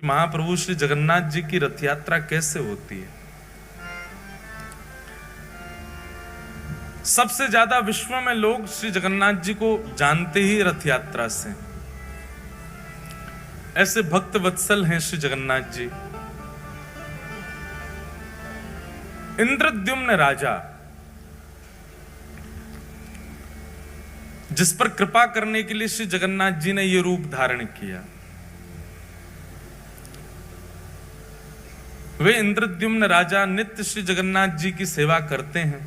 महाप्रभु श्री जगन्नाथ जी की रथ यात्रा कैसे होती है। सबसे ज्यादा विश्व में लोग श्री जगन्नाथ जी को जानते ही रथ यात्रा से। ऐसे भक्त वत्सल हैं श्री जगन्नाथ जी। इंद्रद्युम्न राजा, जिस पर कृपा करने के लिए श्री जगन्नाथ जी ने यह रूप धारण किया, वे इंद्रद्युम्न राजा नित्य श्री जगन्नाथ जी की सेवा करते हैं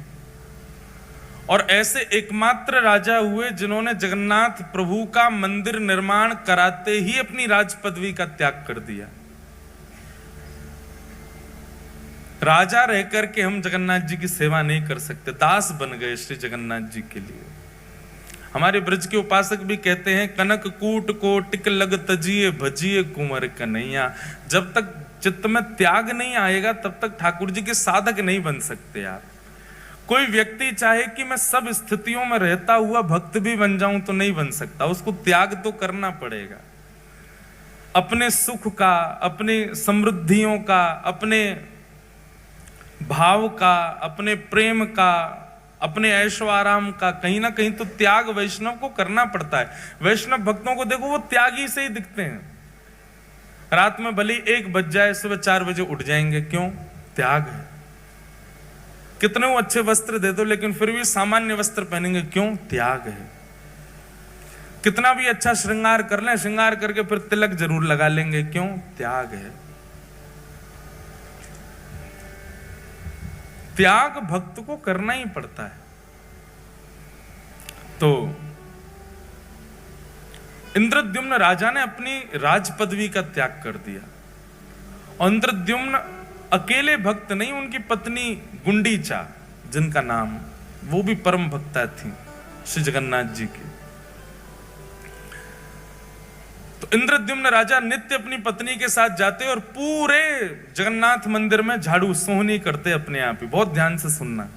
और ऐसे एकमात्र राजा हुए जिन्होंने जगन्नाथ प्रभु का मंदिर निर्माण कराते ही अपनी राज पदवी का त्याग कर दिया। राजा रह करके हम जगन्नाथ जी की सेवा नहीं कर सकते, दास बन गए श्री जगन्नाथ जी के लिए। हमारे ब्रज के उपासक भी कहते हैं, कनक कूट को टिक लग तजिए भजिए कुंवर कन्हैया। जब तक चित्त में त्याग नहीं आएगा तब तक ठाकुर जी के साधक नहीं बन सकते आप। कोई व्यक्ति चाहे कि मैं सब स्थितियों में रहता हुआ भक्त भी बन जाऊं तो नहीं बन सकता, उसको त्याग तो करना पड़ेगा। अपने सुख का, अपने समृद्धियों का, अपने भाव का, अपने प्रेम का, अपने ऐशो आराम का कहीं ना कहीं तो त्याग वैष्णव को करना पड़ता है। वैष्णव भक्तों को देखो, वो त्यागी से ही दिखते हैं। रात में भले 1 बज जाए, सुबह 4 बजे उठ जाएंगे, क्यों? त्याग है। कितने वो अच्छे वस्त्र दे दो लेकिन फिर भी सामान्य वस्त्र पहनेंगे, क्यों? त्याग है। कितना भी अच्छा श्रृंगार कर लें, श्रृंगार करके फिर तिलक जरूर लगा लेंगे, क्यों? त्याग है। त्याग भक्त को करना ही पड़ता है। तो इंद्रद्युम्न राजा ने अपनी राज पदवी का त्याग कर दिया। और इंद्रद्युम्न अकेले भक्त नहीं, उनकी पत्नी गुंडीचा जिनका नाम, वो भी परम भक्ता थी श्री जगन्नाथ जी की। तो इंद्रद्युम्न राजा नित्य अपनी पत्नी के साथ जाते और पूरे जगन्नाथ मंदिर में झाड़ू सोहनी करते अपने आप ही। बहुत ध्यान से सुनना।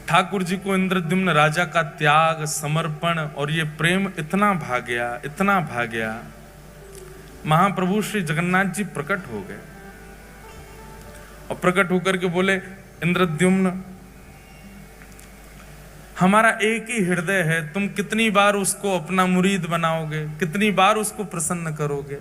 ठाकुर जी को इंद्रद्युम्न राजा का त्याग, समर्पण और ये प्रेम इतना भा गया, इतना भा गया, महाप्रभु श्री जगन्नाथ जी प्रकट हो गए और प्रकट होकर के बोले, इंद्रद्युम्न हमारा एक ही हृदय है, तुम कितनी बार उसको अपना मुरीद बनाओगे, कितनी बार उसको प्रसन्न करोगे।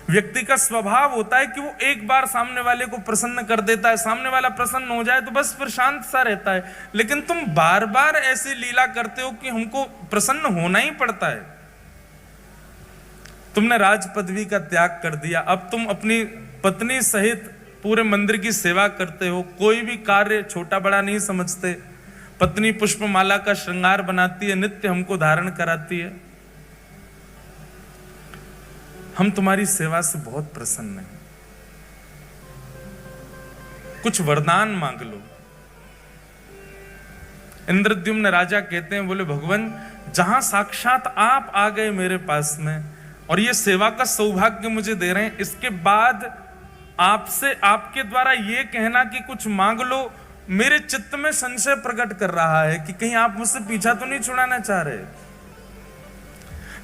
व्यक्ति का स्वभाव होता है कि वो एक बार सामने वाले को प्रसन्न कर देता है, सामने वाला प्रसन्न हो जाए तो बस फिर शांत सा रहता है। लेकिन तुम बार बार ऐसी लीला करते हो कि हमको प्रसन्न होना ही पड़ता है। तुमने राज पदवी का त्याग कर दिया, अब तुम अपनी पत्नी सहित पूरे मंदिर की सेवा करते हो, कोई भी कार्य छोटा बड़ा नहीं समझते। पत्नी पुष्पमाला का श्रृंगार बनाती है, नित्य हमको धारण कराती है। हम तुम्हारी सेवा से बहुत प्रसन्न हैं, कुछ वरदान मांग लो। इंद्रद्युम्न राजा कहते हैं, बोले भगवान, जहां साक्षात आप आ गए मेरे पास में और ये सेवा का सौभाग्य मुझे दे रहे हैं, इसके बाद आपसे, आपके द्वारा ये कहना कि कुछ मांग लो, मेरे चित्त में संशय प्रकट कर रहा है कि कहीं आप मुझसे पीछा तो नहीं छुड़ाना चाह रहे।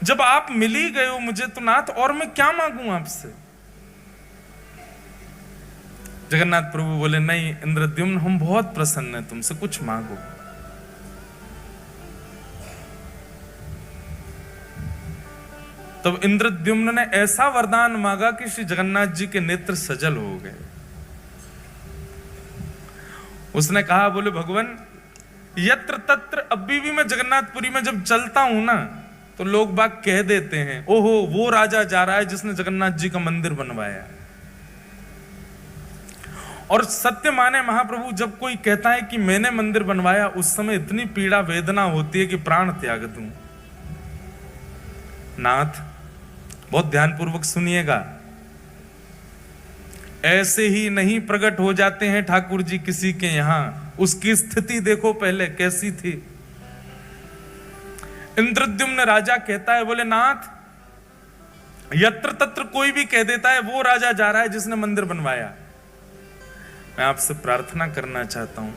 जब आप मिल ही गए हो मुझे तो नाथ, और मैं क्या मांगू आपसे? जगन्नाथ प्रभु बोले, नहीं इंद्रद्युम्न, हम बहुत प्रसन्न हैं तुमसे, कुछ मांगो। तब इंद्रद्युम्न ने ऐसा वरदान मांगा कि श्री जगन्नाथ जी के नेत्र सजल हो गए। उसने कहा, बोले भगवान, यत्र तत्र, अभी भी मैं जगन्नाथपुरी में जब चलता हूं ना तो लोग बाग कह देते हैं, ओहो वो राजा जा रहा है जिसने जगन्नाथ जी का मंदिर बनवाया। और सत्य माने महाप्रभु, जब कोई कहता है कि मैंने मंदिर बनवाया, उस समय इतनी पीड़ा वेदना होती है कि प्राण त्याग दूं। नाथ, बहुत ध्यानपूर्वक सुनिएगा, ऐसे ही नहीं प्रकट हो जाते हैं ठाकुर जी किसी के यहां। उसकी स्थिति देखो पहले कैसी थी। इंद्रद्युम्न राजा कहता है, बोले नाथ, यत्र तत्र कोई भी कह देता है वो राजा जा रहा है जिसने मंदिर बनवाया। मैं आपसे प्रार्थना करना चाहता हूं,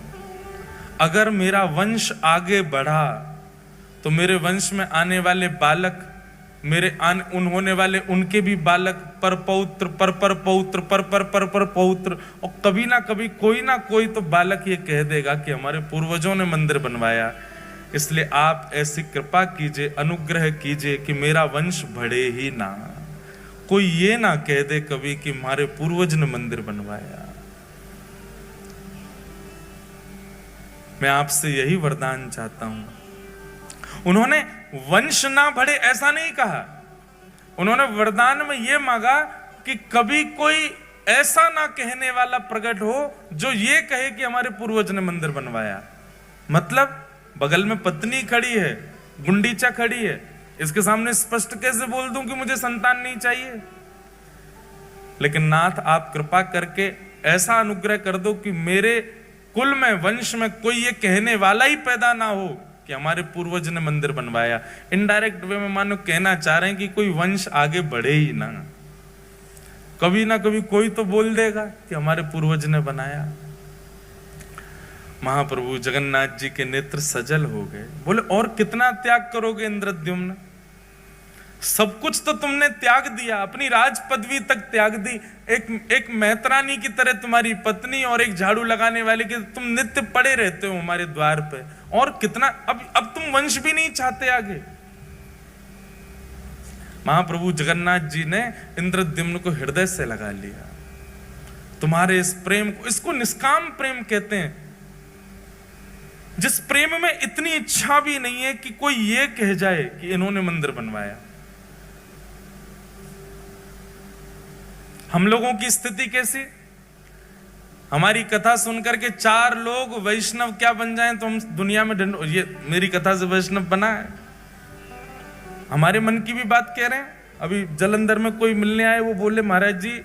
अगर मेरा वंश आगे बढ़ा तो मेरे वंश में आने वाले बालक मेरे होने वाले उनके भी बालक पर पौत्र पर पौत्र पर पौत्र, और कभी ना कभी कोई ना कोई तो बालक ये कह देगा कि हमारे पूर्वजों ने मंदिर बनवाया। इसलिए आप ऐसी कृपा कीजिए, अनुग्रह कीजिए कि मेरा वंश बढ़े ही ना, कोई ये ना कह दे कभी कि हमारे पूर्वज ने मंदिर बनवाया। मैं आपसे यही वरदान चाहता हूं। उन्होंने वंश ना बढ़े ऐसा नहीं कहा, उन्होंने वरदान में यह मांगा कि कभी कोई ऐसा ना कहने वाला प्रकट हो जो ये कहे कि हमारे पूर्वज ने मंदिर बनवाया। मतलब बगल में पत्नी खड़ी है, गुंडीचा खड़ी है, इसके सामने स्पष्ट कैसे बोल दूं कि मुझे संतान नहीं चाहिए? लेकिन नाथ आप कृपा करके ऐसा अनुग्रह कर दो कि मेरे कुल में, वंश में कोई ये कहने वाला ही पैदा ना हो कि हमारे पूर्वज ने मंदिर बनवाया। इनडायरेक्ट वे में मानो कहना चाह रहे हैं कि कोई वंश आगे बढ़े ही ना, कभी ना कभी कोई तो बोल देगा कि हमारे पूर्वज ने बनाया। महाप्रभु जगन्नाथ जी के नेत्र सजल हो गए, बोले और कितना त्याग करोगे इंद्रद्युम्न? सब कुछ तो तुमने त्याग दिया, अपनी राज पदवी तक त्याग दी, एक मेहतरानी की तरह तुम्हारी पत्नी और एक झाड़ू लगाने वाले के तुम नित्य पड़े रहते हो हमारे द्वार पे, और कितना अब तुम वंश भी नहीं चाहते आगे। महाप्रभु जगन्नाथ जी ने इंद्रद्युम्न को हृदय से लगा लिया। तुम्हारे इस प्रेम को, इसको निष्काम प्रेम कहते हैं, जिस प्रेम में इतनी इच्छा भी नहीं है कि कोई ये कह जाए कि इन्होंने मंदिर बनवाया। हम लोगों की स्थिति कैसी? हमारी कथा सुनकर के 4 लोग वैष्णव क्या बन जाएं तो हम दुनिया में ये मेरी कथा से वैष्णव बना है। हमारे मन की भी बात कह रहे हैं। अभी जलंधर में कोई मिलने आए, वो बोले महाराज जी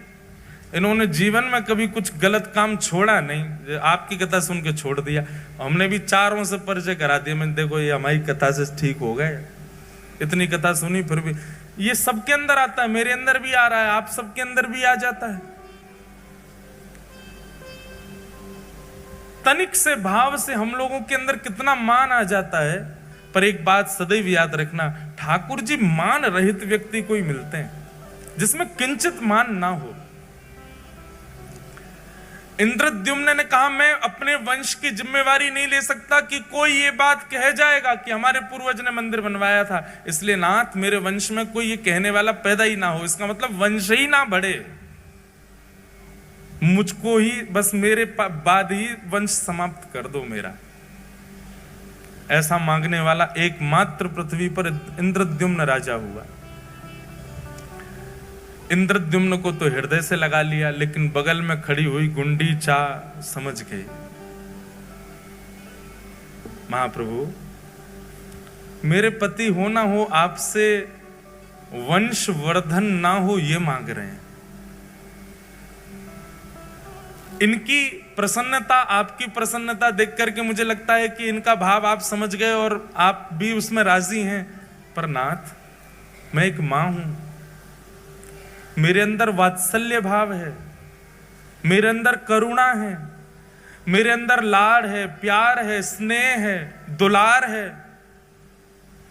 इन्होंने जीवन में कभी कुछ गलत काम छोड़ा नहीं, आपकी कथा सुन के छोड़ दिया। हमने भी 4 से परिचय करा दिया, मैंने देखो ये हमारी कथा से ठीक हो गए, इतनी कथा सुनी फिर भी। ये सबके अंदर आता है, मेरे अंदर भी आ रहा है, आप सबके अंदर भी आ जाता है। तनिक से भाव से हम लोगों के अंदर कितना मान आ जाता है। पर एक बात सदैव याद रखना, ठाकुर जी मान रहित व्यक्ति को ही मिलते हैं जिसमें किंचित मान ना हो। इंद्रद्युम्न ने कहा मैं अपने वंश की जिम्मेवारी नहीं ले सकता कि कोई ये बात कह जाएगा कि हमारे पूर्वज ने मंदिर बनवाया था, इसलिए नाथ मेरे वंश में कोई ये कहने वाला पैदा ही ना हो। इसका मतलब वंश ही ना बढ़े, मुझको ही बस मेरे बाद ही वंश समाप्त कर दो मेरा। ऐसा मांगने वाला एकमात्र पृथ्वी पर इंद्रद्युम्न राजा हुआ। इंद्रद्युम्न को तो हृदय से लगा लिया, लेकिन बगल में खड़ी हुई गुंडीचा समझ गई। महाप्रभु मेरे पति हो ना हो, आपसे वंश वर्धन ना हो ये मांग रहे हैं। इनकी प्रसन्नता, आपकी प्रसन्नता देख करके मुझे लगता है कि इनका भाव आप समझ गए और आप भी उसमें राजी हैं। पर नाथ मैं एक मां हूं, मेरे अंदर वात्सल्य भाव है, मेरे अंदर करुणा है, मेरे अंदर लाड़ है, प्यार है, स्नेह है, दुलार है।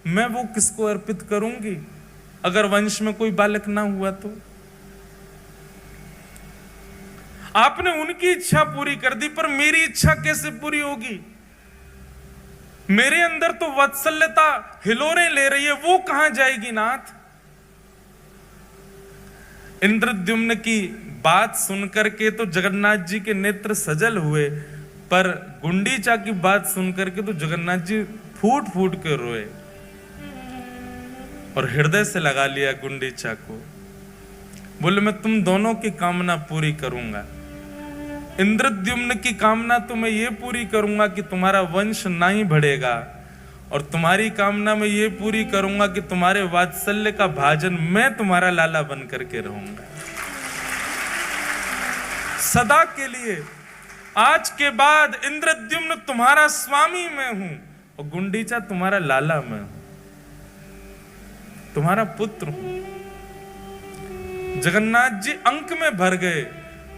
मैं वो किसको अर्पित करूंगी अगर वंश में कोई बालक ना हुआ तो? आपने उनकी इच्छा पूरी कर दी, पर मेरी इच्छा कैसे पूरी होगी? मेरे अंदर तो वात्सल्यता हिलोरे ले रही है, वो कहां जाएगी नाथ? इंद्रद्युम्न की बात सुनकर के तो जगन्नाथ जी के नेत्र सजल हुए, पर गुंडीचा की बात सुनकर के तो जगन्नाथ जी फूट फूट कर रोए और हृदय से लगा लिया गुंडीचा को। बोले मैं तुम दोनों की कामना पूरी करूंगा। इंद्रद्युम्न की कामना तो मैं ये पूरी करूंगा कि तुम्हारा वंश ना ही बढ़ेगा, और तुम्हारी कामना मैं ये पूरी करूंगा कि तुम्हारे वात्सल्य का भाजन मैं तुम्हारा लाला बन करके रहूंगा सदा के लिए। आज के बाद इंद्रद्युम्न तुम्हारा स्वामी मैं हूं और गुंडीचा तुम्हारा लाला मैं हूं, तुम्हारा पुत्र हूं। जगन्नाथ जी अंक में भर गए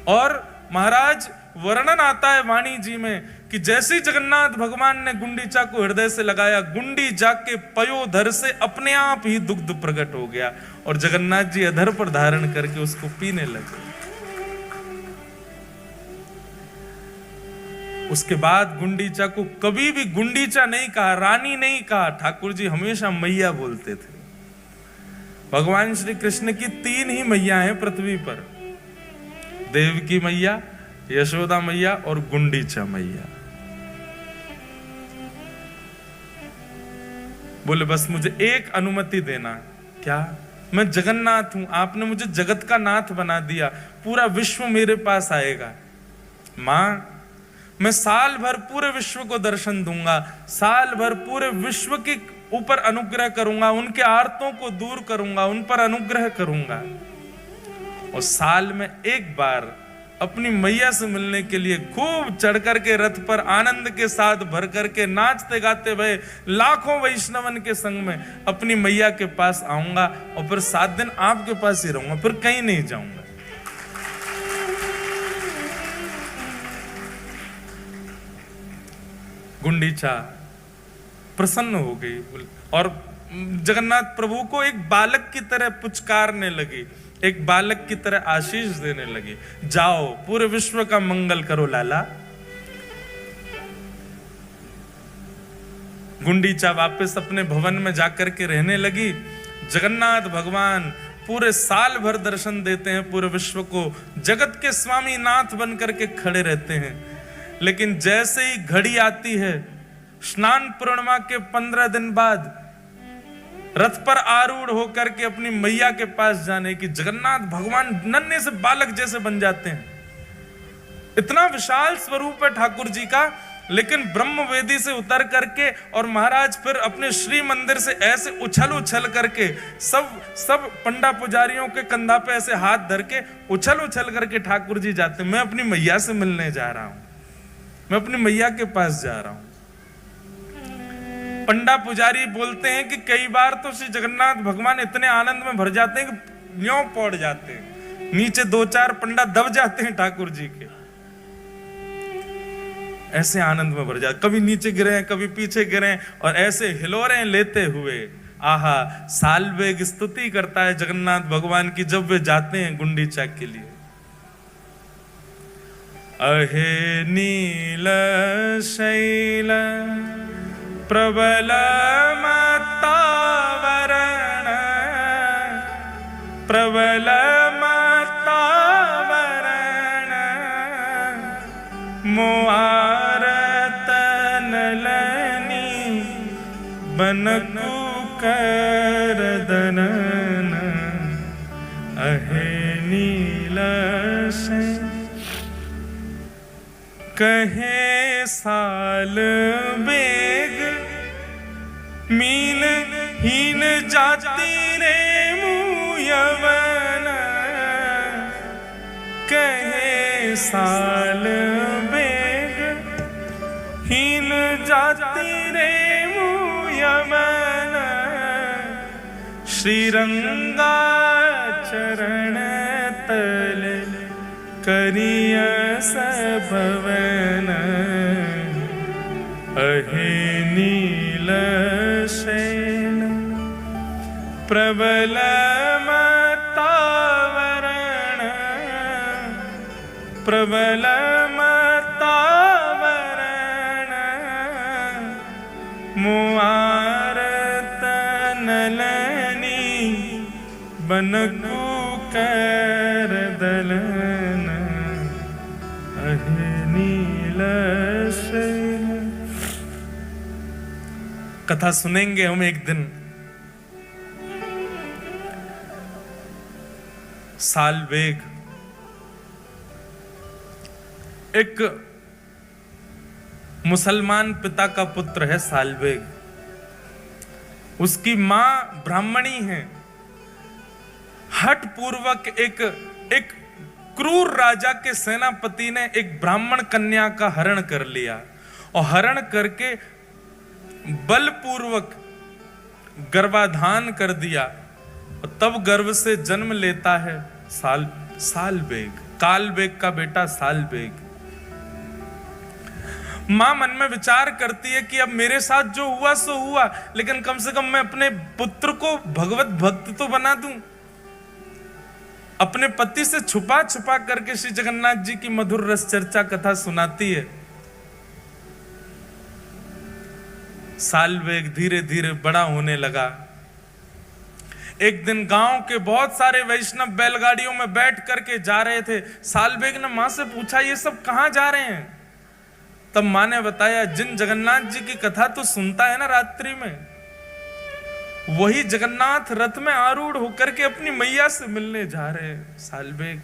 और महाराज वर्णन आता है वाणी जी में कि जैसे जगन्नाथ भगवान ने गुंडीचा को हृदय से लगाया, गुंडीचा के पयोधर से अपने आप ही दुग्ध प्रकट हो गया और जगन्नाथ जी अधर पर धारण करके उसको पीने लगे। उसके बाद गुंडीचा को कभी भी गुंडीचा नहीं कहा, रानी नहीं कहा, ठाकुर जी हमेशा मैया बोलते थे। भगवान श्री कृष्ण की 3 ही मैया हैं पृथ्वी पर, देवकी मैया, यशोदा मैया और गुंडीचा मैया। बोले बस मुझे एक अनुमति देना। क्या? मैं जगन्नाथ हूं, आपने मुझे जगत का नाथ बना दिया, पूरा विश्व मेरे पास आएगा। मां, मैं साल भर पूरे विश्व को दर्शन दूंगा, साल भर पूरे विश्व के ऊपर अनुग्रह करूंगा, उनके आर्तों को दूर करूंगा, उन पर अनुग्रह करूंगा। और साल में एक बार अपनी मैया से मिलने के लिए खूब चढ़ करके रथ पर आनंद के साथ भर करके नाचते गाते हुए लाखों वैष्णवन के संग में अपनी मैया के पास आऊंगा और फिर 7 दिन आपके पास ही रहूंगा, फिर कहीं नहीं जाऊंगा। गुंडीचा प्रसन्न हो गई और जगन्नाथ प्रभु को एक बालक की तरह पुचकारने लगी, एक बालक की तरह आशीष देने लगी। जाओ पूरे विश्व का मंगल करो लाला। गुंडीचा वापस अपने भवन में जाकर के रहने लगी। जगन्नाथ भगवान पूरे साल भर दर्शन देते हैं पूरे विश्व को, जगत के स्वामी नाथ बन करके खड़े रहते हैं। लेकिन जैसे ही घड़ी आती है स्नान पूर्णिमा के 15 दिन बाद रथ पर आरूढ़ होकर के अपनी मैया के पास जाने की, जगन्नाथ भगवान नन्हे से बालक जैसे बन जाते हैं। इतना विशाल स्वरूप है ठाकुर जी का, लेकिन ब्रह्म वेदी से उतर करके और महाराज फिर अपने श्री मंदिर से ऐसे उछल उछल करके सब पंडा पुजारियों के कंधा पे ऐसे हाथ धर के उछल उछल करके ठाकुर जी जाते। मैं अपनी मैया से मिलने जा रहा हूं, मैं अपनी मैया के पास जा रहा हूं। पंडा पुजारी बोलते हैं कि कई बार तो श्री जगन्नाथ भगवान इतने आनंद में भर जाते हैं कि न्यों पड़ जाते हैं, नीचे 2-4 पंडा दब जाते हैं ठाकुर जी के, ऐसे आनंद में भर जाते, कभी नीचे गिरे कभी पीछे गिरे और ऐसे हिलोरें लेते हुए आहा सालवेग स्तुति करता है जगन्नाथ भगवान की जब वे जाते हैं गुंडीचा के लिए। अहे नील शैल प्रबल मत्तावरण प्रबल मत्तावरण मोआरत नलनी बनकु करदनन अहे नील शैल कहे साल बेग मीन हीन जाति रे मुयवन कहे साल बेग हीन जाति रे मुयवन श्रीरंगा चरण तल करिय सभवन अहे नील शैल प्रबल मत्तावरण प्रबल मत्तावरण मुआरत नलनी बनकु करदलन अहे नील शैल। कथा सुनेंगे हम एक दिन। सालवेग एक मुसलमान पिता का पुत्र है। सालवेग, उसकी मां ब्राह्मणी है। हठ पूर्वक एक क्रूर राजा के सेनापति ने एक ब्राह्मण कन्या का हरण कर लिया और हरण करके बलपूर्वक गर्भाधान कर दिया और तब गर्भ से जन्म लेता है सालवेग, कालवेग का बेटा सालवेग। मां मन में विचार करती है कि अब मेरे साथ जो हुआ सो हुआ, लेकिन कम से कम मैं अपने पुत्र को भगवत भक्त तो बना दूं। अपने पति से छुपा छुपा करके श्री जगन्नाथ जी की मधुर रस चर्चा कथा सुनाती है। साल्वेग धीरे धीरे बड़ा होने लगा। एक दिन गांव के बहुत सारे वैष्णव बैलगाड़ियों में बैठ करके जा रहे थे। साल्वेग ने मां से पूछा, ये सब कहां जा रहे हैं? तब मां ने बताया, जिन जगन्नाथ जी की कथा तो सुनता है ना रात्रि में, वही जगन्नाथ रथ में आरूढ़ होकर के अपनी मैया से मिलने जा रहे हैं साल्वेग,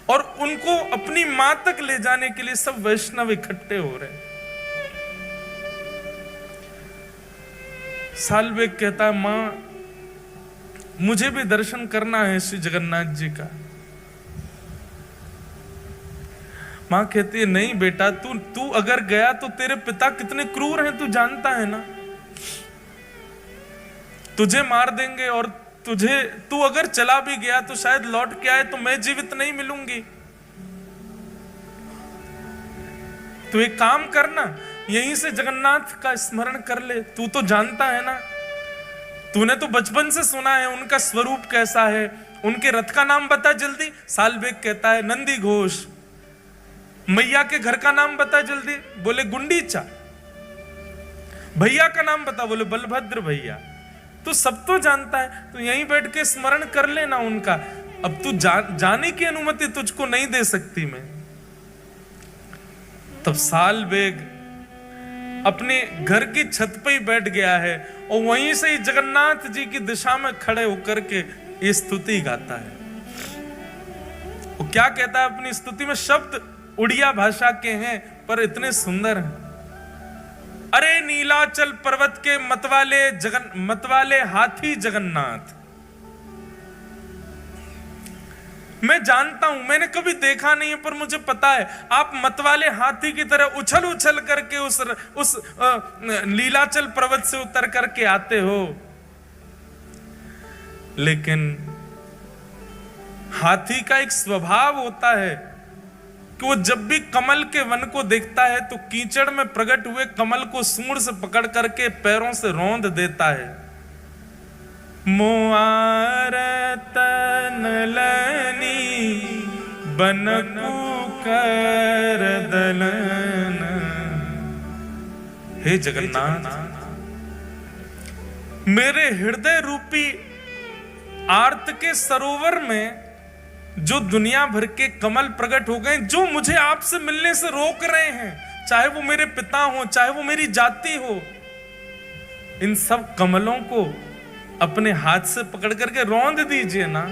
और उनको अपनी मां तक ले जाने के लिए सब वैष्णव इकट्ठे हो रहे हैं। साल्वेग कहता है, मां मुझे भी दर्शन करना है श्री जगन्नाथ जी का। मां कहती है, नहीं बेटा, तू अगर गया तो तेरे पिता कितने क्रूर हैं तू जानता है ना, तुझे मार देंगे, और तू अगर चला भी गया तो शायद लौट के आए तो मैं जीवित नहीं मिलूंगी। तू एक काम करना, यहीं से जगन्नाथ का स्मरण कर ले। तू तो जानता है ना, तूने तो बचपन से सुना है उनका स्वरूप कैसा है। उनके रथ का नाम बता जल्दी। साल्वेग कहता है, नंदी घोष। मैया के घर का नाम बता जल्दी। बोले गुंडीचा। भैया का नाम बता। बोले बलभद्र भैया। तो सब तो जानता है, तो यहीं बैठ के स्मरण कर लेना उनका। अब तू जाने की अनुमति तुझको नहीं दे सकती मैं। तब साल्वेग अपने घर की छत पे ही बैठ गया है, और वहीं से ही जगन्नाथ जी की दिशा में खड़े होकर के ये स्तुति गाता है। वो क्या कहता है अपनी स्तुति में? शब्द उड़िया भाषा के हैं पर इतने सुंदर हैं। अरे नीलाचल पर्वत के मतवाले हाथी जगन्नाथ, मैं जानता हूं, मैंने कभी देखा नहीं है, पर मुझे पता है आप मतवाले हाथी की तरह उछल उछल करके उस नीलाचल पर्वत से उतर करके आते हो। लेकिन हाथी का एक स्वभाव होता है कि वो जब भी कमल के वन को देखता है तो कीचड़ में प्रकट हुए कमल को सूंड से पकड़ करके पैरों से रौंद देता है। मोआर तनलनी बनकू कर दलन। हे जगन्नाथ, मेरे हृदय रूपी आर्त के सरोवर में जो दुनिया भर के कमल प्रकट हो गए, जो मुझे आपसे मिलने से रोक रहे हैं, चाहे वो मेरे पिता हो, चाहे वो मेरी जाति हो, इन सब कमलों को अपने हाथ से पकड़ करके रौंद दीजिए ना।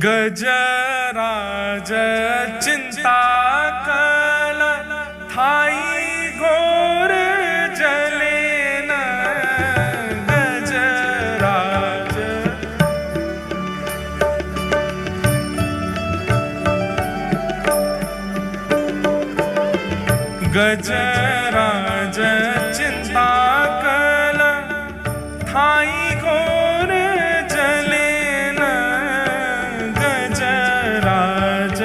गजराज चिंता कल थाई घोर जले न। गजराज गजराज चिंता कल थाई घोर जले न। गजराज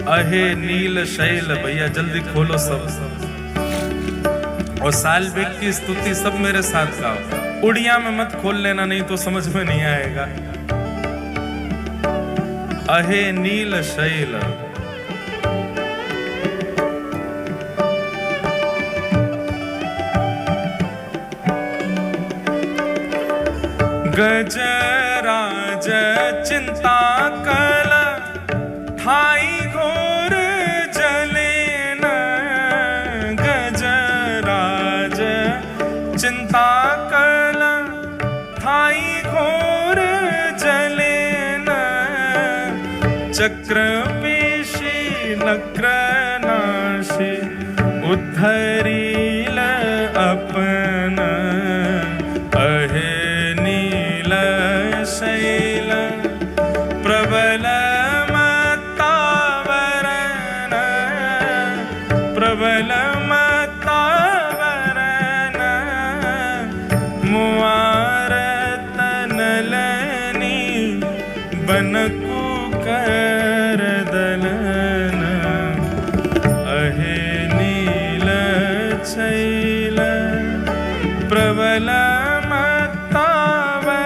अहे नील शैल, भैया जल्दी खोलो सब। और साल्वेग की स्तुति सब मेरे साथ गाओ। उड़िया में मत खोल लेना, नहीं तो समझ में नहीं आएगा। अहे नील शैल, गजराज चिंता कल थाई घोर जले न। गजराज चिंता कल थाई घोर जले न। चक्र पेशी नक्र नाशी उद्धरील अपन। अहे नील शैल प्रबल मत्तावर कुकर दलन अहे नील शैल प्रबल मत्तावरण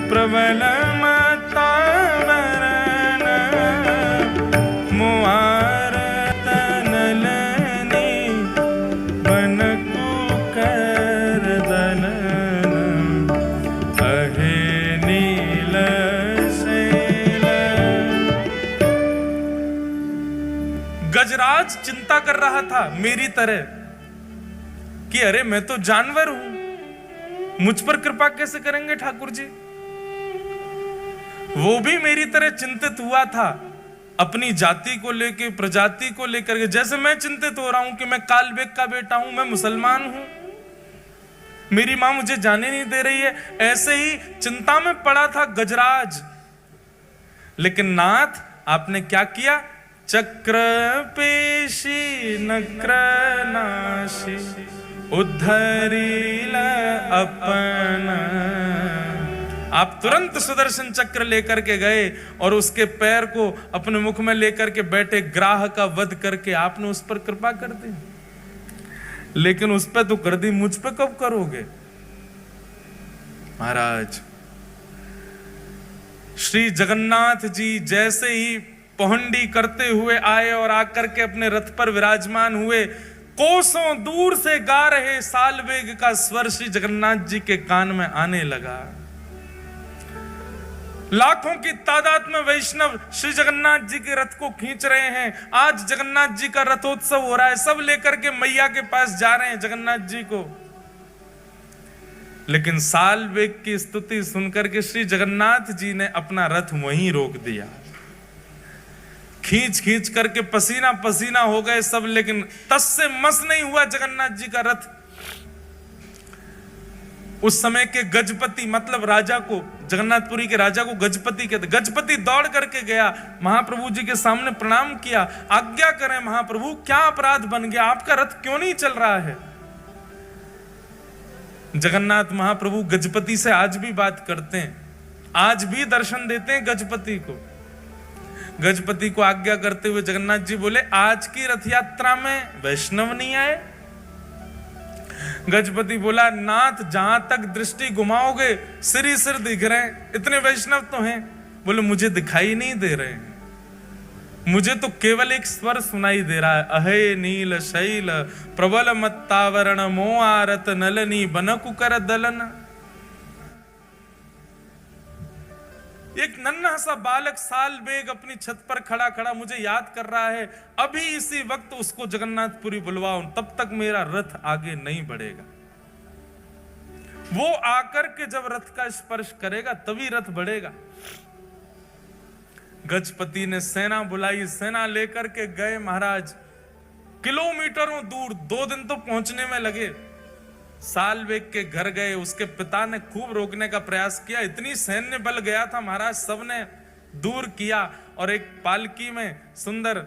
प्रबल मत्तावरण मुआरत नलनी बन कुकर दलन अहे नील शैल। गजराज चिंता कर रहा था मेरी तरह कि अरे मैं तो जानवर हूं, मुझ पर कृपा कैसे करेंगे ठाकुर जी। वो भी मेरी तरह चिंतित हुआ था अपनी जाति को लेकर, प्रजाति को लेकर, जैसे मैं चिंतित हो रहा हूं कि मैं कालबेग का बेटा हूं, मैं मुसलमान हूं, मेरी मां मुझे जाने नहीं दे रही है। ऐसे ही चिंता में पड़ा था गजराज। लेकिन नाथ आपने क्या किया? चक्र पेशी नक्र नाशी उद्धरील अपन। आप तुरंत सुदर्शन चक्र लेकर के गए और उसके पैर को अपने मुख में लेकर के बैठे ग्राह का वध करके आपने उस पर कृपा कर दी। लेकिन उस पर तो कर दी, मुझ पे कब करोगे महाराज? श्री जगन्नाथ जी जैसे ही पहुंडी करते हुए आए और आकर के अपने रथ पर विराजमान हुए, कोसों दूर से गा रहे सालवेग का स्वर श्री जगन्नाथ जी के कान में आने लगा। लाखों की तादाद में वैष्णव श्री जगन्नाथ जी के रथ को खींच रहे हैं। आज जगन्नाथ जी का रथोत्सव हो रहा है, सब लेकर के मैया के पास जा रहे हैं जगन्नाथ जी को। लेकिन सालवेग की स्तुति सुनकर के श्री जगन्नाथ जी ने अपना रथ वहीं रोक दिया। खींच खींच करके पसीना पसीना हो गए सब, लेकिन तस से मस नहीं हुआ जगन्नाथ जी का रथ। उस समय के गजपति मतलब राजा को, जगन्नाथपुरी के राजा को गजपति कहते। गजपति दौड़ करके गया, महाप्रभु जी के सामने प्रणाम किया, आज्ञा करें महाप्रभु, क्या अपराध बन गया, आपका रथ क्यों नहीं चल रहा है? जगन्नाथ महाप्रभु गजपति से आज भी बात करते हैं, आज भी दर्शन देते हैं गजपति को। गजपति को आज्ञा करते हुए जगन्नाथ जी बोले, आज की रथ यात्रा में वैष्णव नहीं आए? गजपति बोला, नाथ जहां तक दृष्टि घुमाओगे सिर ही सिर दिख रहे हैं, इतने वैष्णव तो हैं। बोले, मुझे दिखाई नहीं दे रहे हैं, मुझे तो केवल एक स्वर सुनाई दे रहा है, अहे नील शैल प्रबल मत्तावरण मोआरत नलनी बन कुकर दलन। एक नन्हा सा बालक सालवेग अपनी छत पर खड़ा खड़ा मुझे याद कर रहा है, अभी इसी वक्त उसको जगन्नाथपुरी बुलवाओ, तब तक मेरा रथ आगे नहीं बढ़ेगा। वो आकर के जब रथ का स्पर्श करेगा तभी रथ बढ़ेगा। गजपति ने सेना बुलाई, सेना लेकर के गए महाराज, किलोमीटरों दूर, 2 दिन तो पहुंचने में लगे। सालवेग के घर गए, उसके पिता ने खूब रोकने का प्रयास किया, इतनी सैन्य बल गया था महाराज, सबने दूर किया और एक पालकी में सुंदर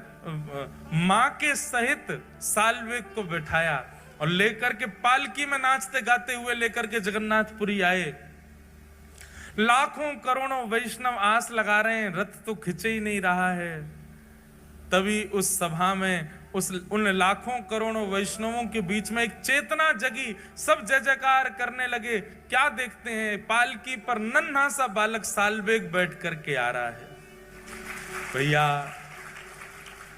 मां के सहित सालवेग को बैठाया और लेकर के पालकी में नाचते गाते हुए लेकर के जगन्नाथपुरी आए। लाखों करोड़ों वैष्णव आस लगा रहे हैं, रथ तो खिंच ही नहीं रहा है। तभी उस सभा में उन लाखों करोड़ों वैष्णवों के बीच में एक चेतना जगी, सब जय जयकार करने लगे। क्या देखते हैं, पालकी पर नन्हा सा बालक सालवेग बैठ करके आ रहा है। भैया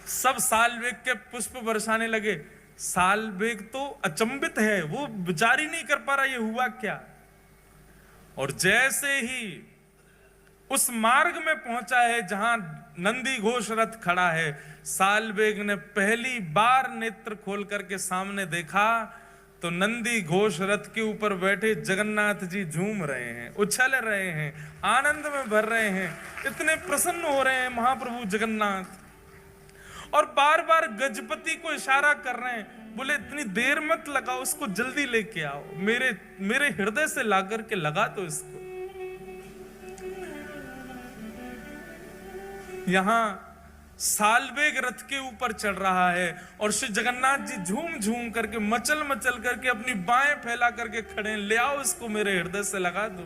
सब सालवेग के पुष्प बरसाने लगे। सालवेग तो अचंभित है, वो विचार ही नहीं कर पा रहा ये हुआ क्या। और जैसे ही उस मार्ग में पहुंचा है जहां नंदी घोष रथ खड़ा है, सालवेग ने पहली बार नेत्र खोल करके सामने देखा तो नंदी घोष रथ के ऊपर बैठे जगन्नाथ जी झूम रहे हैं, उछल रहे हैं, आनंद में भर रहे हैं, इतने प्रसन्न हो रहे हैं महाप्रभु जगन्नाथ। और बार बार गजपति को इशारा कर रहे हैं, बोले इतनी देर मत लगाओ, उसको जल्दी लेके आओ, मेरे हृदय से ला करके लगा दो इसको। यहां सालवेग रथ के ऊपर चढ़ रहा है और श्री जगन्नाथ जी झूम झूम करके मचल मचल करके अपनी बाहें फैला करके खड़े हैं, ले आओ इसको मेरे हृदय से लगा दो।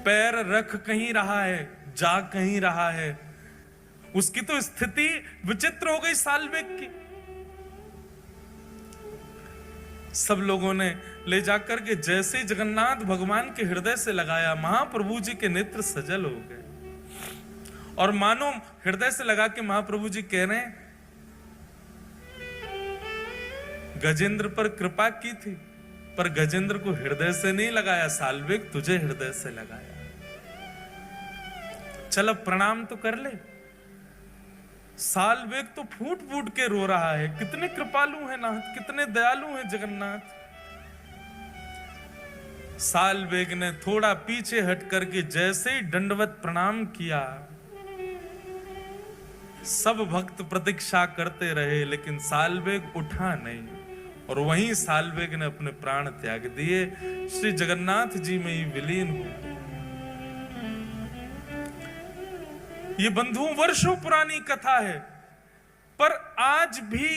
पैर रख कहीं रहा है, जा कहीं रहा है। उसकी तो स्थिति विचित्र हो गई साल्वेग की। सब लोगों ने ले जाकर के जैसे ही जगन्नाथ भगवान के हृदय से लगाया, महाप्रभु जी के नेत्र सजल हो गए। और मानो हृदय से लगा के महाप्रभु जी कह रहे हैं, गजेंद्र पर कृपा की थी, पर गजेंद्र को हृदय से नहीं लगाया, साल्वेग तुझे हृदय से लगाया। चल अब प्रणाम तो कर ले। साल्वेग तो फूट फूट के रो रहा है, कितने कृपालु हैं नाथ, कितने दयालु हैं जगन्नाथ। साल्वेग ने थोड़ा पीछे हट करके जैसे ही दंडवत प्रणाम किया, सब भक्त प्रतीक्षा करते रहे, लेकिन साल्वेग उठा नहीं। और वहीं साल्वेग ने अपने प्राण त्याग दिए, श्री जगन्नाथ जी में ही विलीन हो। ये बंधुओं वर्षों पुरानी कथा है, पर आज भी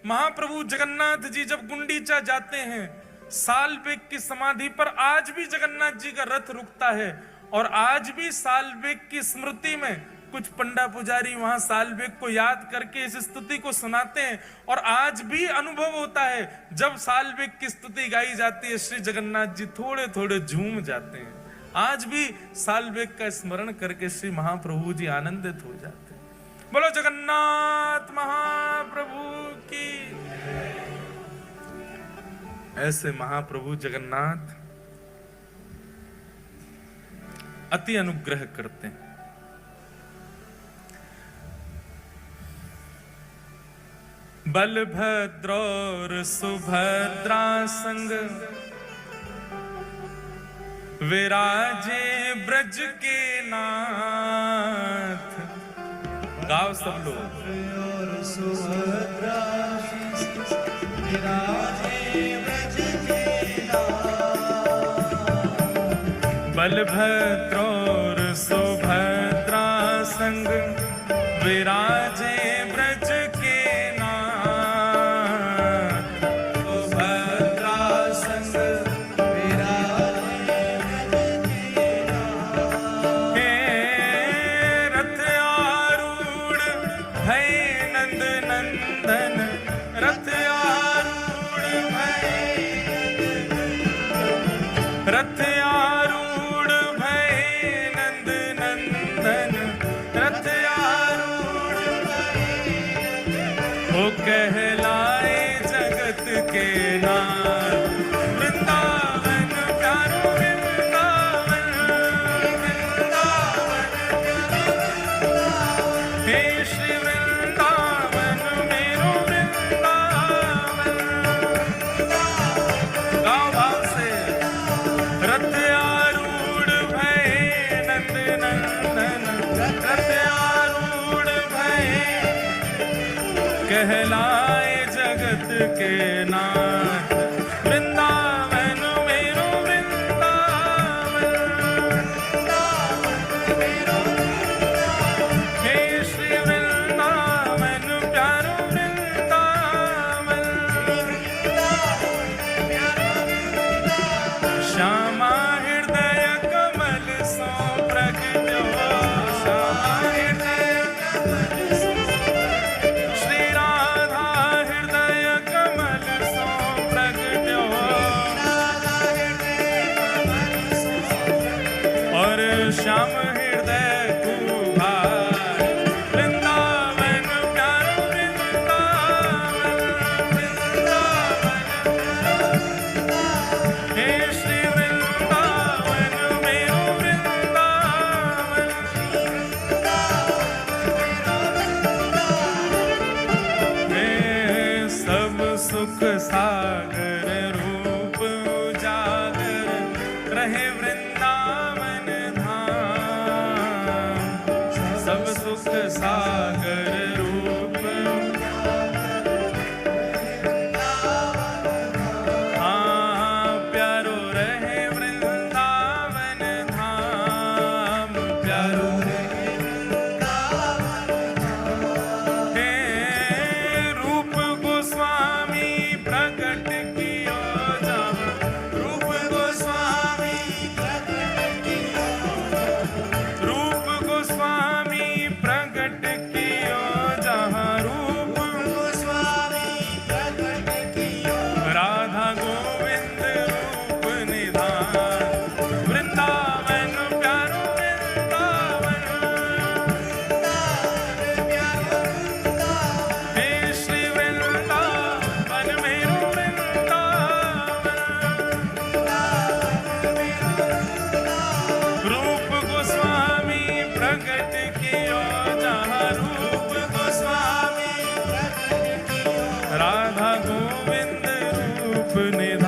महाप्रभु जगन्नाथ जी जब गुंडीचा जाते हैं, साल्वेग की समाधि पर आज भी जगन्नाथ जी का रथ रुकता है। और आज भी साल्वेग की स्मृति में कुछ पंडा पुजारी वहां साल्वेग को याद करके इस स्तुति को सुनाते हैं। और आज भी अनुभव होता है, जब साल्वेग की स्तुति गाई जाती है, श्री जगन्नाथ जी थोड़े थोड़े झूम जाते हैं। आज भी साल्वेग का स्मरण करके श्री महाप्रभु जी आनंदित हो जाते हैं। बोलो जगन्नाथ महाप्रभु की। ऐसे महाप्रभु जगन्नाथ अति अनुग्रह करते हैं। बलभद्र और सुभद्रा संग विराजे ब्रज के नाथ। गाओ सब लोग। और सुभद्रा विराजे ब्रज के नाथ। बलभद्र और सुभद्रा संग विराजे ब्रज के कहलाए जगत के नाथ। वृंदावन प्यारो वृंदावन, हे श्री वृंदावन मेरो वृंदावन। गाओ भाव से। रथ आरूढ़ भय नंद नंदन, रथ आरूढ़ भय कहलाए जगत के नाथ। वृंदावन मेरो वृंदावन, हे श्री वृंदावन प्यारो वृंदावन। श्यामा हृदय कमल सो प्रगट्यो, श्यामा हृदय कमल सो श्याम हृदय कुभार। वृंदावन प्यारो वृंदावन, हे श्री वृंदावन मेरो वृंदावन। हे सब सुख सागर रूप उजागर रहे वृंदावन धाम। सब सुख सागर रूप, हाँ प्यारो रहे वृंदावन धाम, प्यारो रहे वृंदावन धाम। हे रूप गोस्वामी प्रकट कियो अपने